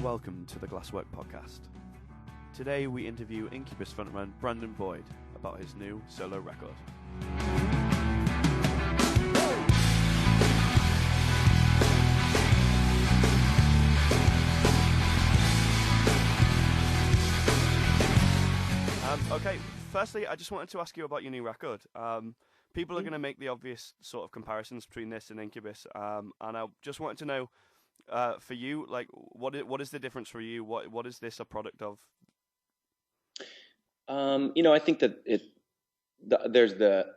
welcome to the Glasswerk podcast. Today we interview Incubus frontman Brandon Boyd about his new solo record. Okay, firstly, I just wanted to ask you about your new record. People are going to make the obvious sort of comparisons between this and Incubus, and I just wanted to know, for you, like, what is the difference for you? What is this a product of? I think that there's the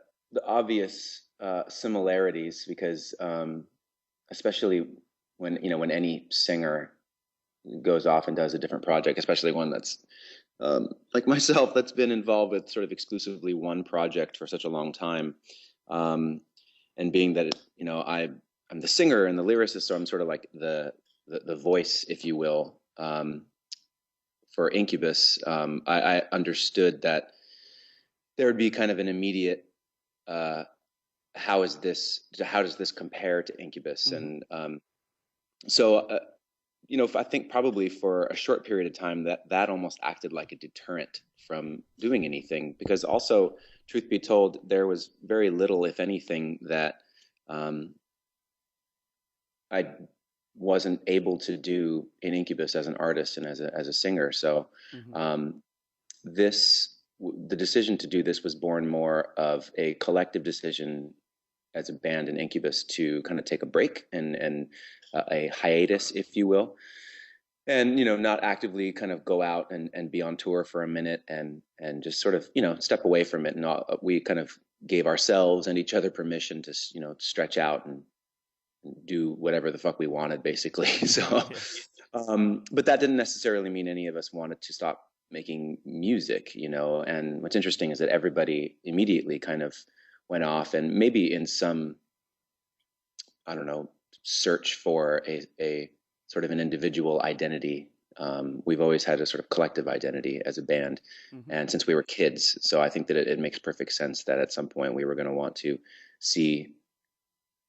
obvious similarities because especially when any singer goes off and does a different project, especially one that's like myself, that's been involved with sort of exclusively one project for such a long time, and being that I'm the singer and the lyricist, so I'm sort of like the voice, if you will. For Incubus, I understood that there would be kind of an immediate how does this compare to Incubus? Mm-hmm. And I think probably for a short period of time that almost acted like a deterrent from doing anything, because also, truth be told, there was very little, if anything, that I wasn't able to do in Incubus as an artist and as a singer. So Mm-hmm. the decision to do this was born more of a collective decision as a band in Incubus to kind of take a break and a hiatus, if you will, and not actively kind of go out and be on tour for a minute and just sort of step away from it. And we kind of gave ourselves and each other permission to stretch out and do whatever the fuck we wanted, basically. So, but that didn't necessarily mean any of us wanted to stop making music, and what's interesting is that everybody immediately kind of went off and maybe in some, I don't know, search for a sort of an individual identity. We've always had a sort of collective identity as a band, Mm-hmm. and since we were kids, so I think that it makes perfect sense that at some point we were going to want to see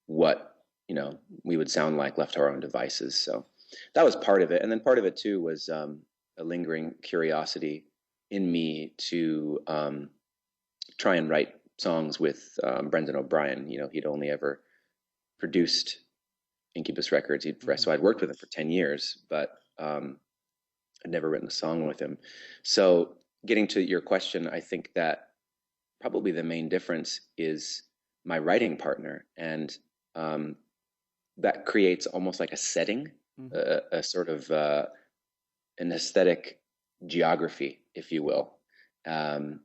what we would sound like left to our own devices. So that was part of it. And then part of it too was a lingering curiosity in me to try and write songs with Brendan O'Brien. He'd only ever produced Incubus records. So I'd worked with him for 10 years, but I'd never written a song with him. So getting to your question, I think that probably the main difference is my writing partner, and that creates almost like a setting, Mm-hmm. a sort of an aesthetic geography, if you will. And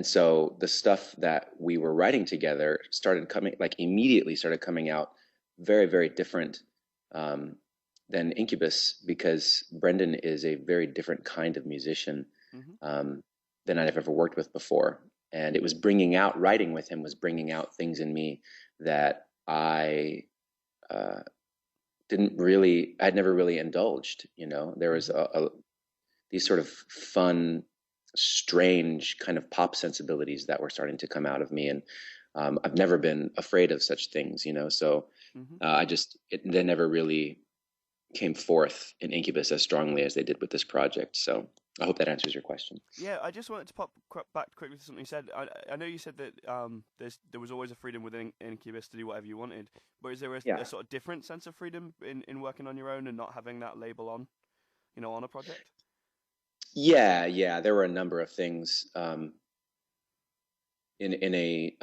so the stuff that we were writing together immediately started coming out very, very different than Incubus, because Brendan is a very different kind of musician Mm-hmm. than I've ever worked with before. And it was writing with him was bringing out things in me that I I'd never really indulged. There was these sort of fun, strange kind of pop sensibilities that were starting to come out of me, and I've never been afraid of such things. So Mm-hmm. they never really came forth in Incubus as strongly as they did with this project. So I hope that answers your question. Yeah, I just wanted to pop back quickly to something you said. I know you said that there was always a freedom within Incubus to do whatever you wanted, but is there Yeah. a sort of different sense of freedom in working on your own and not having that label on a project? Yeah. There were a number of things in a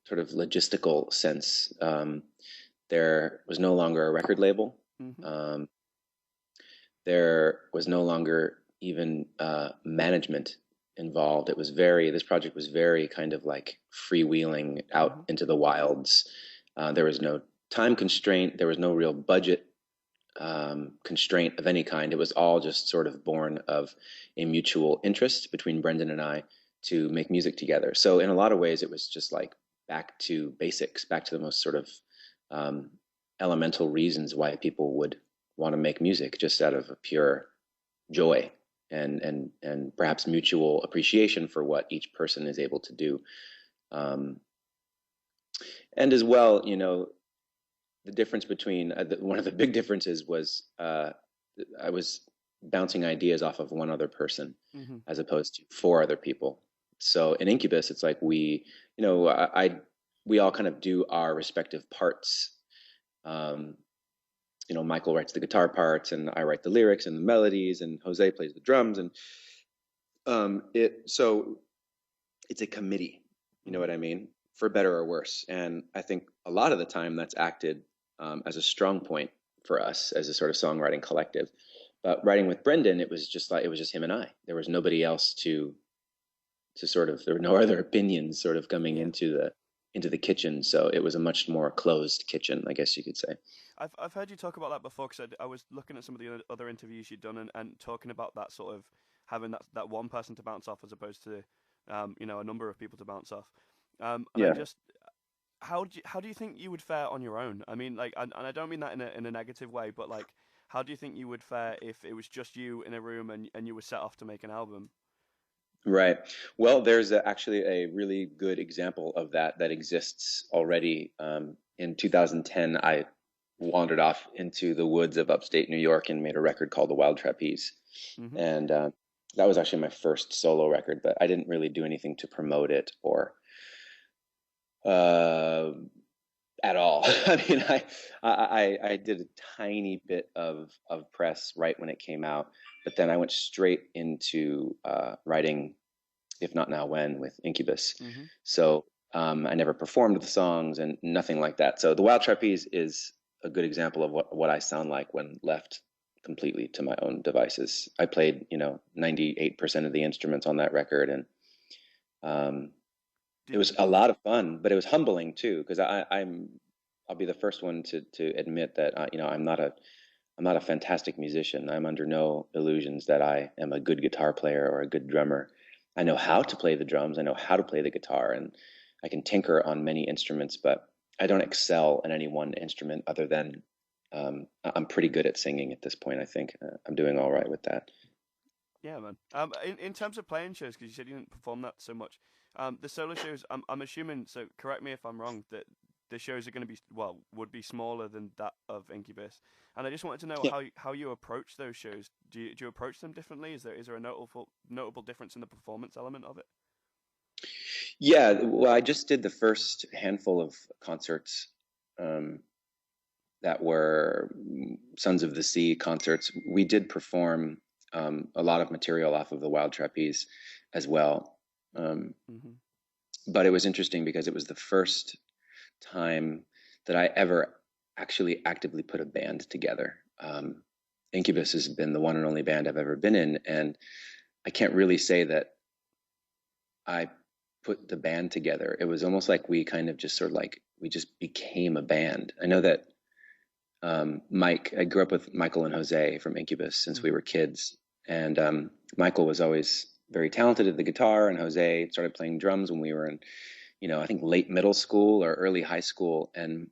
sort of logistical sense. There was no longer a record label. Mm-hmm. There was no longer even management involved. This project was very kind of like freewheeling out Mm-hmm. into the wilds. There was no time constraint. There was no real budget constraint of any kind. It was all just sort of born of a mutual interest between Brendan and I to make music together. So in a lot of ways, it was just like back to basics, back to the most sort of elemental reasons why people would want to make music, just out of a pure joy and perhaps mutual appreciation for what each person is able to do. And as well, the difference between one of the big differences was I was bouncing ideas off of one other person Hmm. as opposed to four other people. So in Incubus, it's like you know, we all kind of do our respective parts. Um, you know, Michael writes the guitar parts, and I write the lyrics and the melodies, and Jose plays the drums, and so it's a committee. You know Hmm. what I mean? For better or worse. And I think a lot of the time that's acted as a strong point for us as a sort of songwriting collective. But writing with Brendan, it was just him and I. There was nobody else to sort of there were no other opinions sort of coming Yeah. into the kitchen. So it was a much more closed kitchen, I guess you could say. I've heard you talk about that before because I was looking at some of the other interviews you'd done and talking about that sort of having that one person to bounce off as opposed to a number of people to bounce off. And I Yeah. just how do you think you would fare on your own? I mean, like, and I don't mean that in a negative way, but like, how do you think you would fare if it was just you in a room and you were set off to make an album? Right. Well, there's actually a really good example of that exists already. In 2010, I wandered off into the woods of upstate New York and made a record called The Wild Trapeze. Hmm. And that was actually my first solo record, but I didn't really do anything to promote it or uh, at all. I mean, I did a tiny bit of press right when it came out, but then I went straight into writing If Not Now When with Incubus. Hmm. So I never performed the songs and nothing like that. So the Wild Trapeze is a good example of what I sound like when left completely to my own devices. I played, 98% of the instruments on that record, and um, it Did was a lot of fun, but it was humbling too, because I'll be the first one to admit that I'm not a fantastic musician. I'm under no illusions that I am a good guitar player or a good drummer. I know how to play the drums, I know how to play the guitar, and I can tinker on many instruments, but I don't excel in any one instrument other than I'm pretty good at singing at this point. I think I'm doing all right with that. Yeah, man. In terms of playing shows, because you said you didn't perform that so much, the solo shows, I'm assuming. So correct me if I'm wrong. That the shows are going to be would be smaller than that of Incubus. And I just wanted to know Yeah. how you approach those shows. Do you approach them differently? Is there a notable difference in the performance element of it? Yeah, well, I just did the first handful of concerts um, that were Sons of the Sea concerts. We did perform a lot of material off of the Wild Trapeze as well. Um, Hmm. but it was interesting because it was the first time that I ever actually actively put a band together. Incubus has been the one and only band I've ever been in, and I can't really say that I put the band together. It was almost like we kind of just sort of like we just became a band. I know that I grew up with Michael and Jose from Incubus since we Hmm. were kids, and Michael was always very talented at the guitar, and Jose started playing drums when we were in, I think late middle school or early high school, and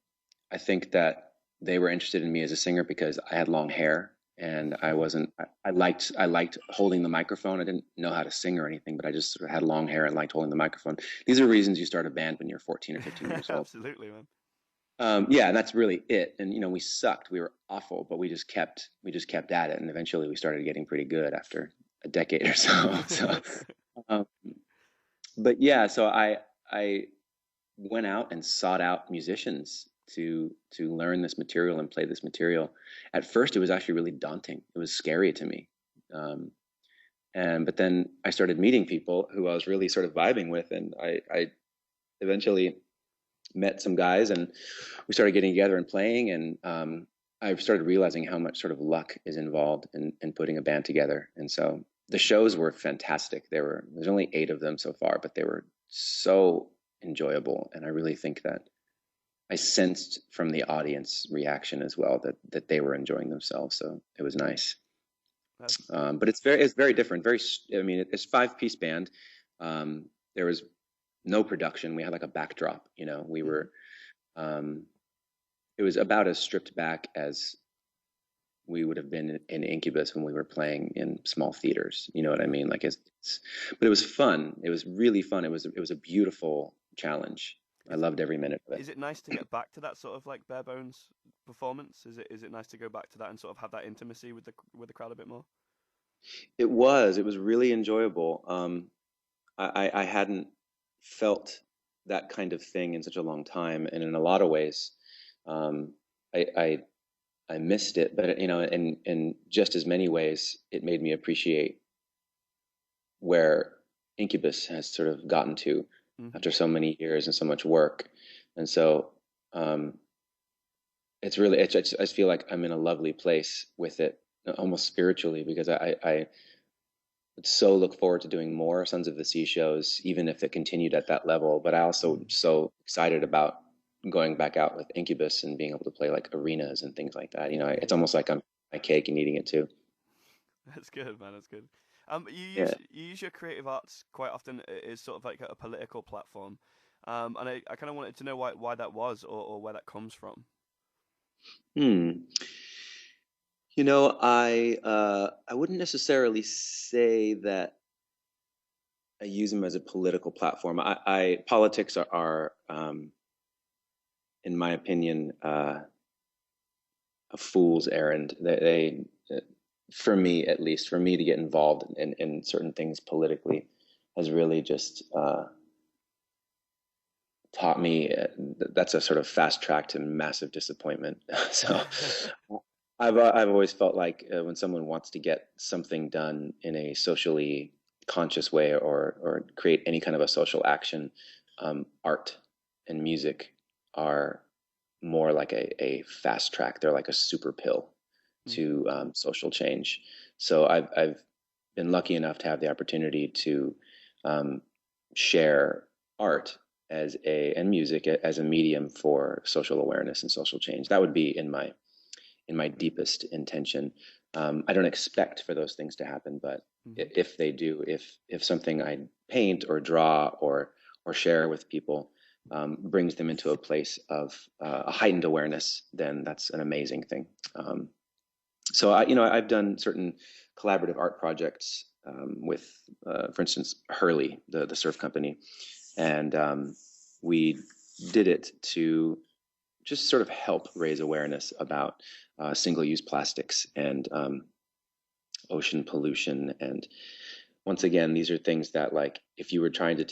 I think that they were interested in me as a singer because I had long hair and I wasn't. I liked holding the microphone. I didn't know how to sing or anything, but I just sort of had long hair and liked holding the microphone. These are reasons you start a band when you're 14 or 15 years old. Absolutely, man. Yeah, and that's really it. And we sucked. We were awful, but we just kept at it, and eventually we started getting pretty good after a decade or so. So, um, but yeah, so I went out and sought out musicians to learn this material and play this material. At first, it was actually really daunting. It was scary to me. Um, and but then I started meeting people who I was really sort of vibing with, and I eventually met some guys, and we started getting together and playing. And I started realizing how much sort of luck is involved in putting a band together. And so the shows were fantastic. There's only 8 of them so far, but they were so enjoyable, and I really think that I sensed from the audience reaction as well that they were enjoying themselves. So it was nice. That's But it's very different. I mean, it's 5-piece band. There was no production. We had like a backdrop. We mhm. were. Um, it was about as stripped back as we would have been in Incubus when we were playing in small theaters. You know what I Yeah. mean? But it was fun. It was really fun. It was a beautiful challenge. I Is it loved every minute of it. is it nice to get back to that sort of like bare bones performance? Is it nice to go back to that and sort of have that intimacy with the crowd a bit more? It was really enjoyable. I hadn't felt that kind of thing in such a long time, and in a lot of ways, um, I, I I missed it. But in just as many ways, it made me appreciate where Incubus has sort of gotten to Hmm. after so many years and so much work. And so um, it's really, I just feel like I'm in a lovely place with it, almost spiritually, because I so look forward to doing more Sons of the Sea shows, even if it continued at that level. But I also am Hmm. so excited about going back out with Incubus and being able to play like arenas and things like that. Yeah, It's yeah. almost like I'm my cake and eating it too. That's good, man. That's good. You Yeah. use your creative arts quite often is sort of like a political platform, and I kind of wanted to know why that was or where that comes from. Hmm. I wouldn't necessarily say that I use them as a political platform. I politics are in my opinion, a fool's errand. For me at least, for me to get involved in certain things politically, has really just taught me that's a sort of fast track to massive disappointment. So I've always felt like when someone wants to get something done in a socially conscious way or create any kind of a social action, art and music are more like a fast track. They're like a super pill Hmm. to social change. So I've been lucky enough to have the opportunity to um, share art and music as a medium for social awareness and social change. That would be in my deepest intention. I don't expect for those things to happen, but Hmm. if they do, if something I paint or draw or share with people brings them into a place of a heightened awareness, then that's an amazing thing. So I've done certain collaborative art projects with, for instance, Hurley, the surf company, and we did it to just sort of help raise awareness about single-use plastics and ocean pollution. And once again, these are things that, like, if you were trying to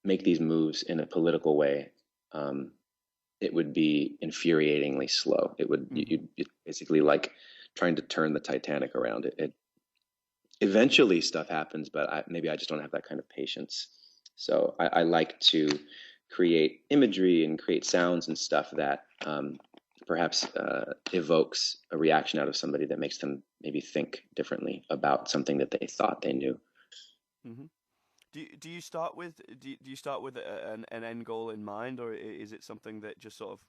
make these moves in a political way, um, it would be infuriatingly slow. Hmm. You'd basically like trying to turn the Titanic around. It eventually stuff happens, but maybe I just don't have that kind of patience. So I like to create imagery and create sounds and stuff that perhaps evokes a reaction out of somebody that makes them maybe think differently about something that they thought they knew. Hmm. Do you start with an end goal in mind, or is it something that just sort of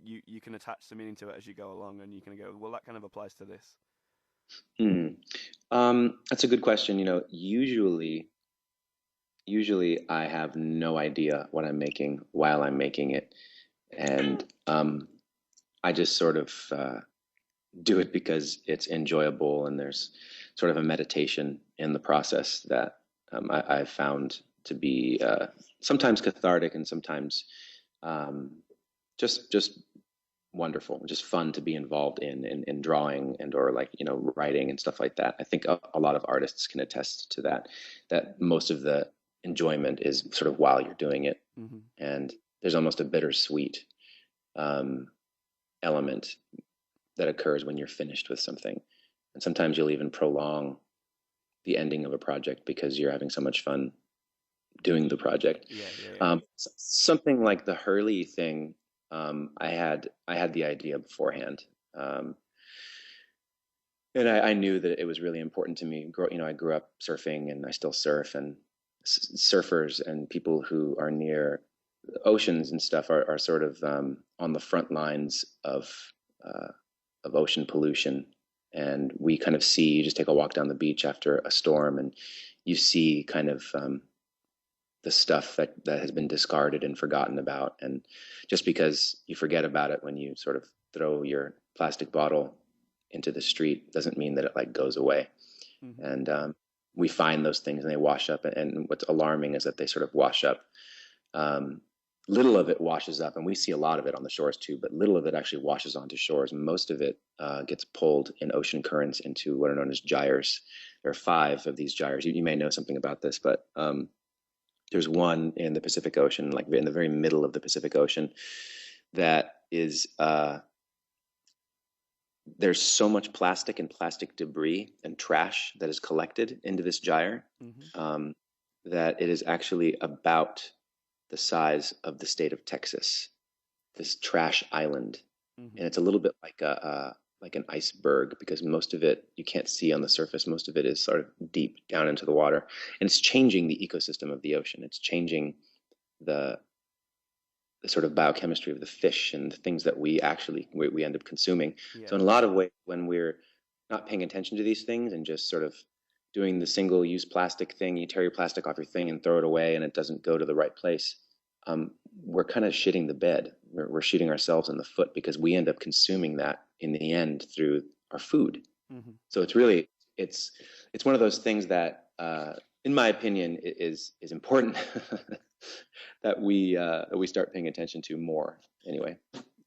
you can attach the meaning to it as you go along, and you can go, well, that kind of applies to this. Hmm. That's a good question. Usually I have no idea what I'm making while I'm making it, and I just sort of do it because it's enjoyable, and there's sort of a meditation in the process that I've found to be sometimes cathartic and sometimes um, just wonderful, just fun to be involved in drawing and or like writing and stuff like that. I think a lot of artists can attest to that. That most of the enjoyment is sort of while you're doing it, Hmm. and there's almost a bittersweet um, element that occurs when you're finished with something. And sometimes you'll even prolong the ending of a project because you're having so much fun doing the project. Yeah, yeah, yeah. Something like the Hurley thing, I had the idea beforehand, um, and I knew that it was really important to me. I grew up surfing, and I still surf, and surfers and people who are near oceans and stuff are sort of on the front lines uh, of ocean pollution. And we kind of see, you just take a walk down the beach after a storm, and you see kind of the stuff that has been discarded and forgotten about. And just because you forget about it when you sort of throw your plastic bottle into the street doesn't mean that it like goes away. Hmm. And we find those things and they wash up. And what's alarming is that they sort of wash up um, little of it washes up, and we see a lot of it on the shores too, but little of it actually washes onto shores. Most of it gets pulled in ocean currents into what are known as gyres. There are 5 of these gyres. You may know something about this, but there's one in the Pacific Ocean, like in the very middle of the Pacific Ocean, that is there's so much plastic and plastic debris and trash that is collected into this gyre, that it is actually about the size of the state of Texas, this trash island. And it's a little bit like an iceberg, because most of it you can't see on the surface. Most of it is sort of deep down into the water, and it's changing the ecosystem of the ocean. It's changing the sort of biochemistry of the fish and the things that we end up consuming. Yeah. So in a lot of ways, when we're not paying attention to these things and just sort of doing the single-use plastic thing, you tear your plastic off your thing and throw it away, and it doesn't go to the right place, we're kind of shitting the bed. We're shooting ourselves in the foot, because we end up consuming that in the end through our food. So it's really it's one of those things that, in my opinion, is important that we start paying attention to more. Anyway,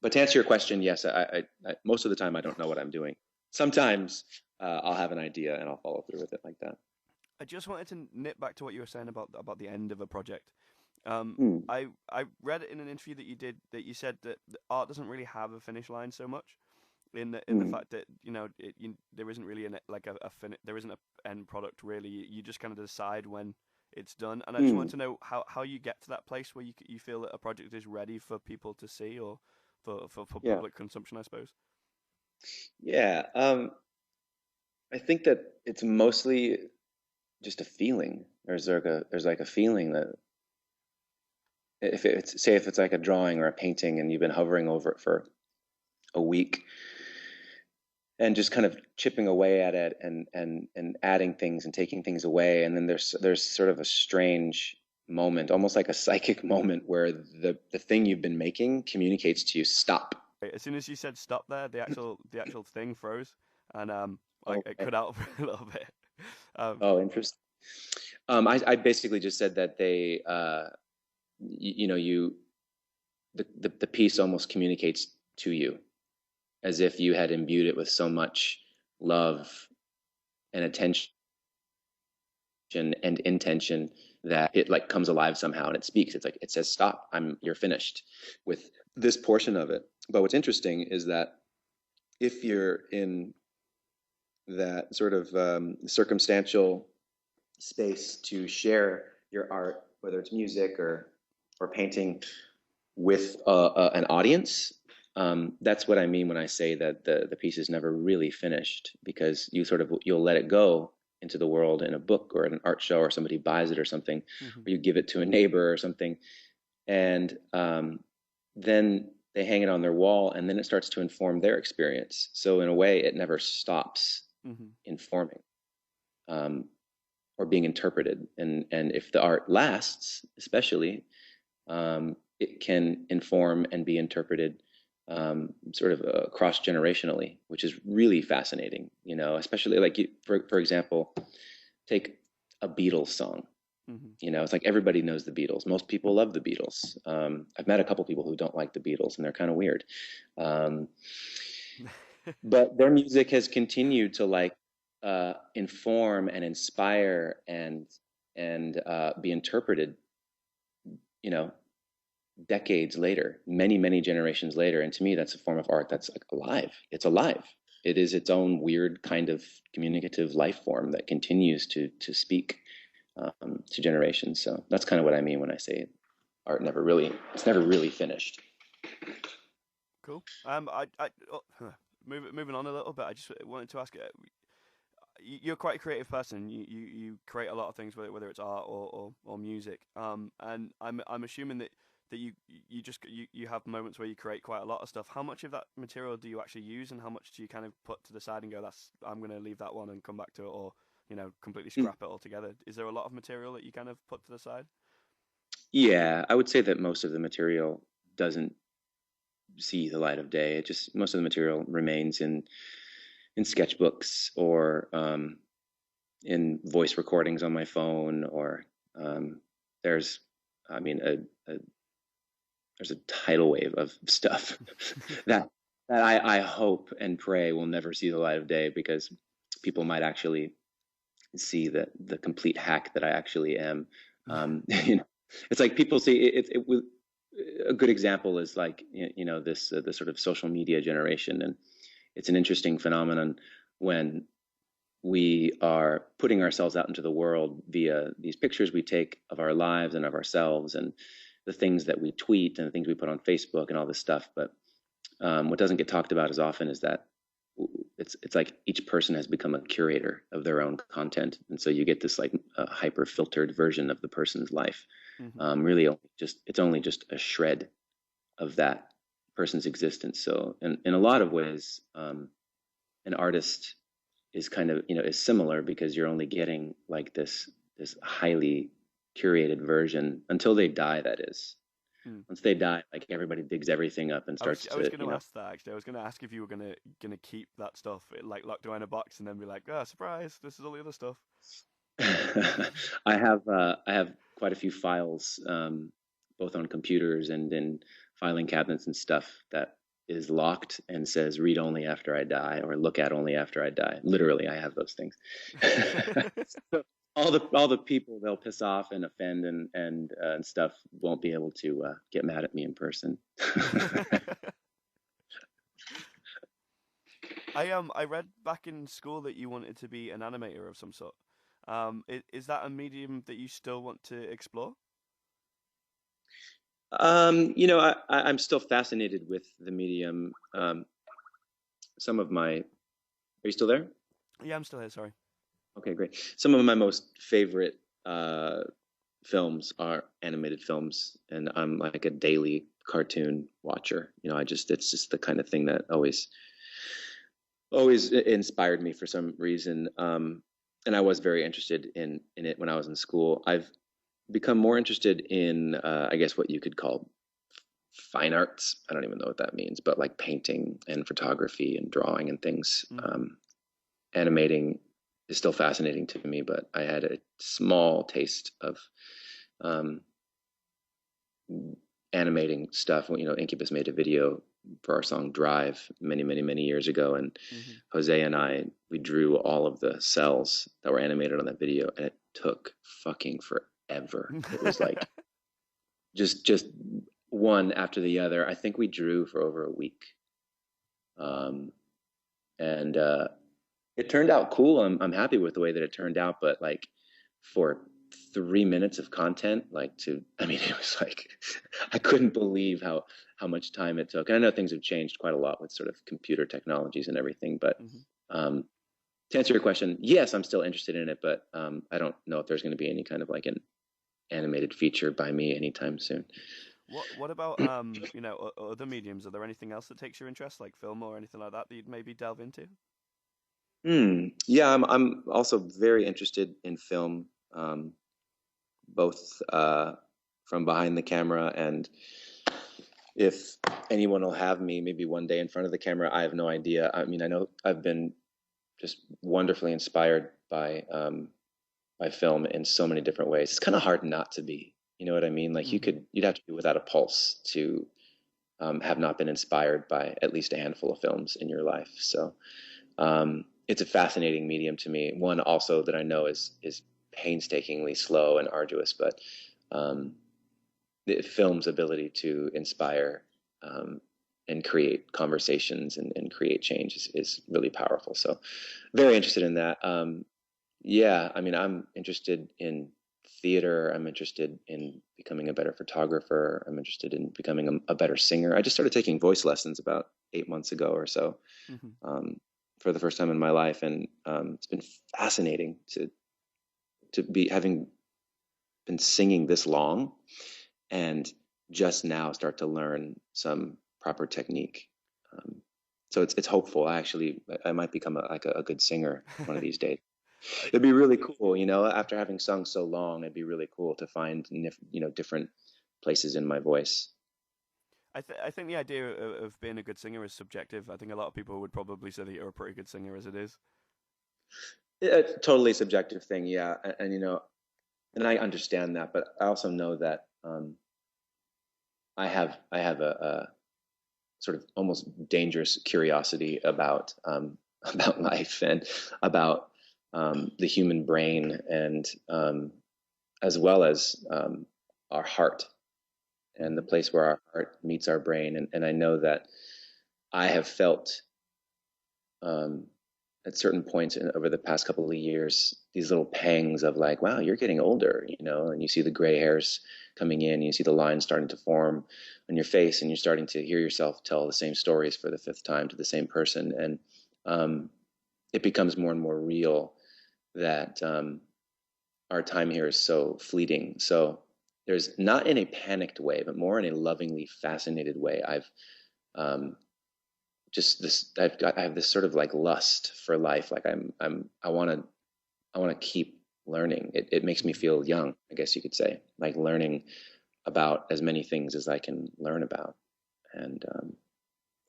but to answer your question, yes, I most of the time I don't know what I'm doing. Sometimes I'll have an idea and I'll follow through with it like that. I just wanted to nip back to what you were saying about the end of a project. I read it in an interview that you did, that you said that art doesn't really have a finish line so much, in the fact that there isn't really there isn't an end product really. You just kind of decide when it's done, and I just want to know how you get to that place where you feel that a project is ready for people to see, or for public consumption, I suppose. Yeah, I think that it's mostly just a feeling. There's like a feeling that if it's like a drawing or a painting, and you've been hovering over it for a week and just kind of chipping away at it and adding things and taking things away, and then there's sort of a strange moment, almost like a psychic moment, where the thing you've been making communicates to you, stop. As soon as you said stop there, the actual thing froze, and it cut out for a little bit. Oh, interesting. I basically just said that they the piece almost communicates to you, as if you had imbued it with so much love and attention and intention that it like comes alive somehow, and it speaks. It's like it says, stop, you're finished with this portion of it. But what's interesting is that if you're in that sort of circumstantial space to share your art, whether it's music or painting, with an audience, that's what I mean when I say that the piece is never really finished, because you'll let it go into the world in a book or at an art show, or somebody buys it or something, or you give it to a neighbor or something, and then they hang it on their wall, and then it starts to inform their experience. So in a way, it never stops informing or being interpreted. And if the art lasts, especially, it can inform and be interpreted sort of cross-generationally, which is really fascinating, especially like for example, take a Beatles song. It's like everybody knows the Beatles. Most people love the Beatles. I've met a couple people who don't like the Beatles, and they're kind of weird. But their music has continued to inform and inspire and be interpreted, decades later, many generations later. And to me, that's a form of art that's like alive. It's alive. It is its own weird kind of communicative life form that continues to speak to generations. So that's kind of what I mean when I say art never really finished. Cool. Moving on a little bit, I just wanted to ask, you're quite a creative person. You create a lot of things, whether it's art or music. And I'm assuming that you have moments where you create quite a lot of stuff. How much of that material do you actually use, and how much do you kind of put to the side and go, I'm going to leave that one and come back to it, or completely scrap it altogether? Is there a lot of material that you kind of put to the side? Yeah, I would say that most of the material doesn't see the light of day. Most of the material remains in sketchbooks, or in voice recordings on my phone, or there's, there's a tidal wave of stuff that I hope and pray will never see the light of day, because people might actually see the complete hack that I actually am. You know, it's like people see a good example is like, you know, this sort of social media generation, and it's an interesting phenomenon when we are putting ourselves out into the world via these pictures we take of our lives and of ourselves, and the things that we tweet and the things we put on Facebook and all this stuff. But what doesn't get talked about as often is that it's like each person has become a curator of their own content, and so you get this like hyper filtered version of the person's life. Really, it's only just a shred of that person's existence. So, in a lot of ways, an artist is kind of, you know, is similar, because you're only getting like this highly curated version until they die. That is, once they die, like everybody digs everything up and starts I was to, going you to know. ask that actually. I was going to ask if you were gonna keep that stuff like locked away in a box and then be like, oh, surprise, this is all the other stuff. I have quite a few files, both on computers and in filing cabinets and stuff, that is locked and says read only after I die, or look at only after I die. Literally, I have those things. So all the people they'll piss off and offend and stuff won't be able to get mad at me in person. I read back in school that you wanted to be an animator of some sort. Is that a medium that you still want to explore? You know, I'm still fascinated with the medium. Some of my, are you still there? Yeah, I'm still here. Sorry. Okay, great. Some of my most favorite films are animated films, and I'm like a daily cartoon watcher. You know, it's just the kind of thing that always inspired me for some reason. And I was very interested in it when I was in school. I've become more interested in, I guess, what you could call fine arts. I don't even know what that means, but like painting and photography and drawing and things. Mm-hmm. Animating is still fascinating to me, but I had a small taste of um, animating stuff. You know, Incubus made a video for our song Drive many years ago, and Mm-hmm. Jose and we drew all of the cells that were animated on that video, and it took fucking forever. It was like just one after the other. I think we drew for over a week, um, and it turned out cool. I'm happy with the way that it turned out, but like for 3 minutes of content, I mean, it was like I couldn't believe how much time it took. And I know things have changed quite a lot with sort of computer technologies and everything, but Mm-hmm. um, to answer your question, yes, I'm still interested in it, but I don't know if there's going to be any kind of like an animated feature by me anytime soon. What about you know, other mediums? Are there anything else that takes your interest, like film or anything like that you'd maybe delve into? Yeah, I'm also very interested in film, both from behind the camera, and if anyone will have me maybe one day in front of the camera, I have no idea. I mean, I know I've been just wonderfully inspired by film in so many different ways. It's kind of hard not to be. You know what I mean? Like Mm-hmm. you'd have to be without a pulse to have not been inspired by at least a handful of films in your life. So it's a fascinating medium to me. One also that I know is painstakingly slow and arduous, but um, the film's ability to inspire and create conversations and create change is really powerful. So very interested in that. Yeah, I mean, I'm interested in theater. I'm interested in becoming a better photographer. I'm interested in becoming a better singer. I just started taking voice lessons about 8 months ago or so, Mm-hmm. um, for the first time in my life, and it's been fascinating to be having been singing this long and just now start to learn some proper technique. Um, so it's hopeful. I might become a good singer one of these days. I, It'd be really cool, you know, after having sung so long, it'd be really cool to find, you know, different places in my voice. I think the idea of being a good singer is subjective. I think a lot of people would probably say that you're a pretty good singer as it is. It's a totally subjective thing, yeah. And you know, and I understand that, but I also know that I have a sort of almost dangerous curiosity about about life and about the human brain, and as well as our heart, and the Hmm. place where our heart meets our brain. And I know that I have felt um, at certain points over the past couple of years these little pangs of like, wow, you're getting older, and you see the gray hairs coming in, you see the lines starting to form on your face, and you're starting to hear yourself tell the same stories for the fifth time to the same person. And um, it becomes more and more real that our time here is so fleeting. So there's, not in a panicked way, but more in a lovingly fascinated way, I've um, just this I have this sort of like lust for life. Like I want to keep learning. It makes me Hmm. feel young, I guess you could say, like learning about as many things as I can learn about. And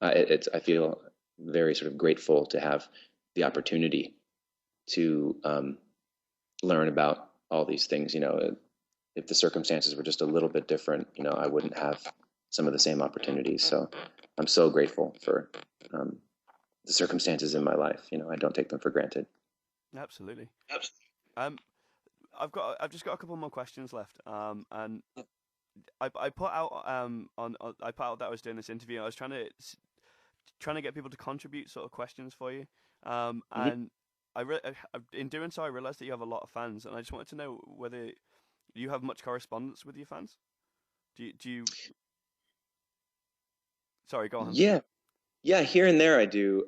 I feel very sort of grateful to have the opportunity to learn about all these things. If the circumstances were just a little bit different, I wouldn't have some of the same opportunities. So I'm so grateful for um, the circumstances in my life. I don't take them for granted. Absolutely. Um, I've just got a couple more questions left. And I put out I put out that I was doing this interview. I was trying to get people to contribute sort of questions for you. Mhm. And in doing so, I realized that you have a lot of fans, and I just wanted to know whether you have much correspondence with your fans. Do you? Sorry, go on. Yeah, yeah. Here and there, I do.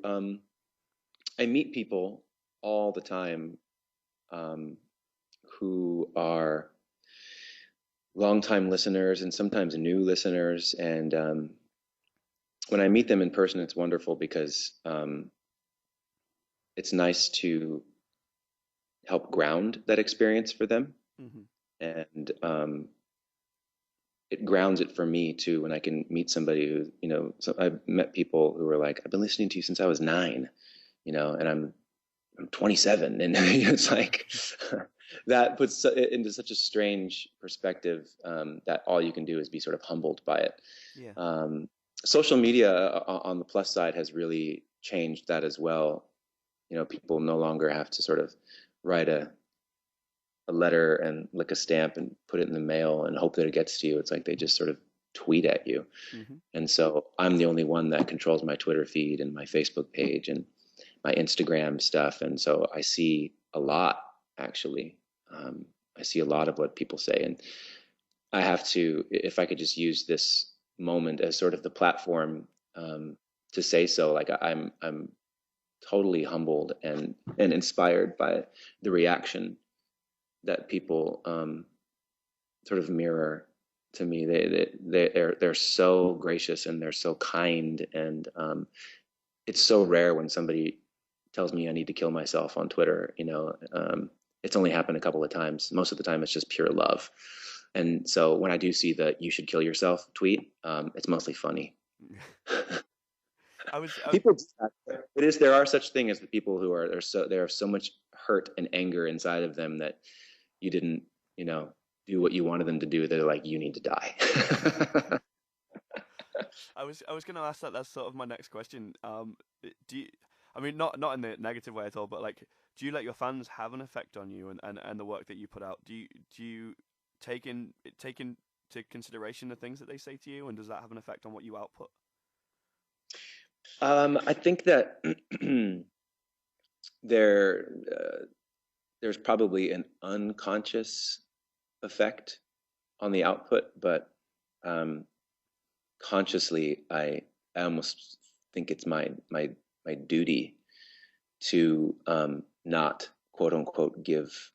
I meet people all the time um, who are longtime listeners and sometimes new listeners. And when I meet them in person, it's wonderful because it's nice to help ground that experience for them. Hmm. And it grounds it for me too when I can meet somebody who, so I've met people who were like, I've been listening to you since I was 9, and I'm 27, and it's like that puts it into such a strange perspective, that all you can do is be sort of humbled by it. Yeah. Um, Social media on the plus side has really changed that as well. People no longer have to sort of write a letter and lick a stamp and put it in the mail and hope that it gets to you. It's like they just sort of tweet at you. Hmm. And so I'm the only one that controls my Twitter feed and my Facebook page and my Instagram stuff. And so I see a lot, actually. Um, I see a lot of what people say. And I have to, if I could just use this moment as sort of the platform to say so, like I'm totally humbled and inspired by the reaction that people sort of mirror to me. They're so gracious and they're so kind, and it's so rare when somebody tells me I need to kill myself on Twitter. It's only happened a couple of times. Most of the time, it's just pure love. And so when I do see the "you should kill yourself" tweet, it's mostly funny. I was. People do that. It is, there are such thing as the people who are so, they have so much hurt and anger inside of them that you didn't, you know, do what you wanted them to do. They're like, you need to die. I was going to ask that. That's sort of my next question. Do you? I mean, not in the negative way at all, but like, do you let your fans have an effect on you and the work that you put out? Do you take into consideration the things that they say to you, and does that have an effect on what you output? I think that there there's probably an unconscious effect on the output, but um, consciously, I almost think it's my duty to not quote unquote give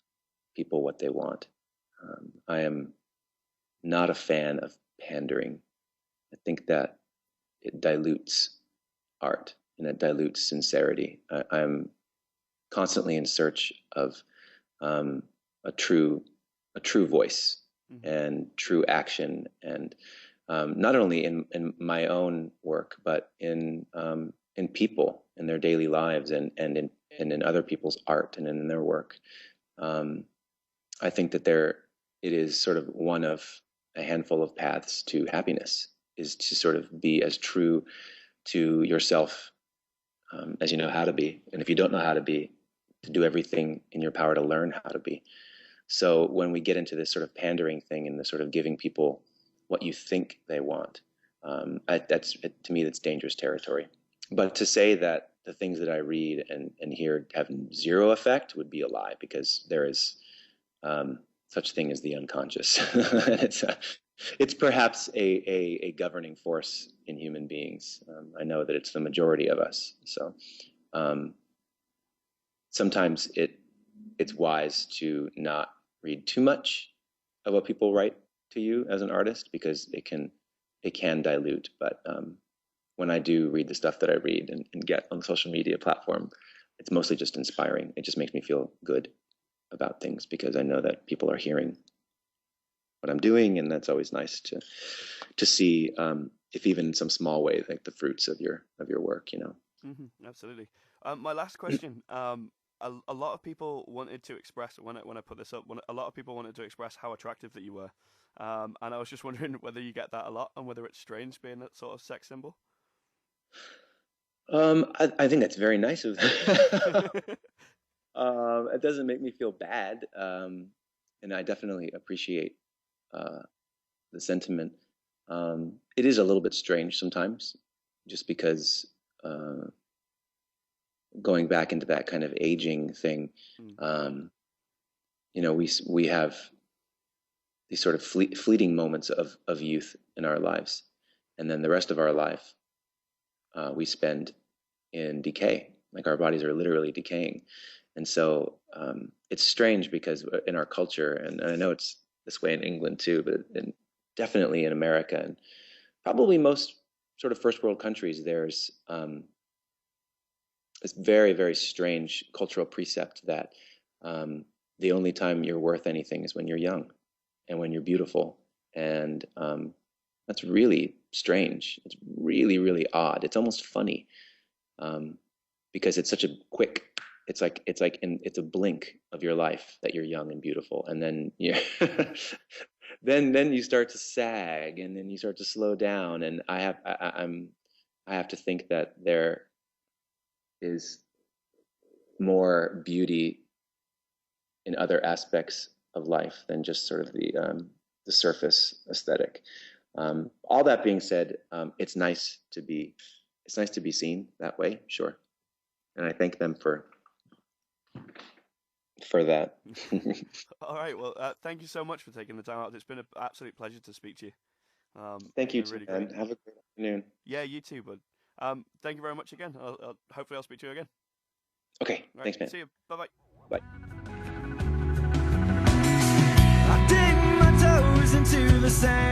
people what they want. I am not a fan of pandering. I think that it dilutes art and it dilutes sincerity. I'm constantly in search of um, a true a true voice Hmm. and true action, and not only in my own work, but in people in their daily lives, and in other people's art and in their work. Um, I think that it is sort of one of a handful of paths to happiness, is to sort of be as true to yourself as you know how to be. And if you don't know how to be, to do everything in your power to learn how to be. So when we get into this sort of pandering thing and the sort of giving people what you think they want, to me, that's dangerous territory. But to say that the things that I read and hear have zero effect would be a lie, because there is such thing as the unconscious. It's perhaps a governing force in human beings. I know that it's the majority of us. So sometimes it's wise to not read too much of what people write to you as an artist, because it can dilute. But when I do read the stuff that I read and get on the social media platform, it's mostly just inspiring. It just makes me feel good about things, because I know that people are hearing what I'm doing, and that's always nice to see, if even in some small way, like the fruits of your work, you know. Absolutely. My last question. A lot of people wanted to express, when I put this up, a lot of people wanted to express how attractive that you were, and I was just wondering whether you get that a lot, and whether it's strange being that sort of sex symbol. I think that's very nice of them. It doesn't make me feel bad, and I definitely appreciate the sentiment. It is a little bit strange sometimes, just because going back into that kind of aging thing, you know, we have these sort of fleeting moments of youth in our lives, and then the rest of our life we spend in decay. Like, our bodies are literally decaying. And so it's strange, because in our culture, and I know it's this way in England too, but definitely in America, and probably most sort of first world countries, there's this very, very strange cultural precept that the only time you're worth anything is when you're young and when you're beautiful. And that's really strange. It's really, really odd. It's almost funny, because it's such a quick. It's a blink of your life that you're young and beautiful, and then then you start to sag, and then you start to slow down. And I have to think that there is more beauty in other aspects of life than just sort of the surface aesthetic. All that being said, it's nice to be seen that way, sure, and I thank them for that. All right. Well, thank you so much for taking the time out. It's been an absolute pleasure to speak to you. Thank you, really and have a great afternoon. Yeah, you too, bud. Thank you very much again. Hopefully I'll speak to you again. Okay. Right. Thanks, man. See you. Bye-bye. Bye. I dig my toes into the sand.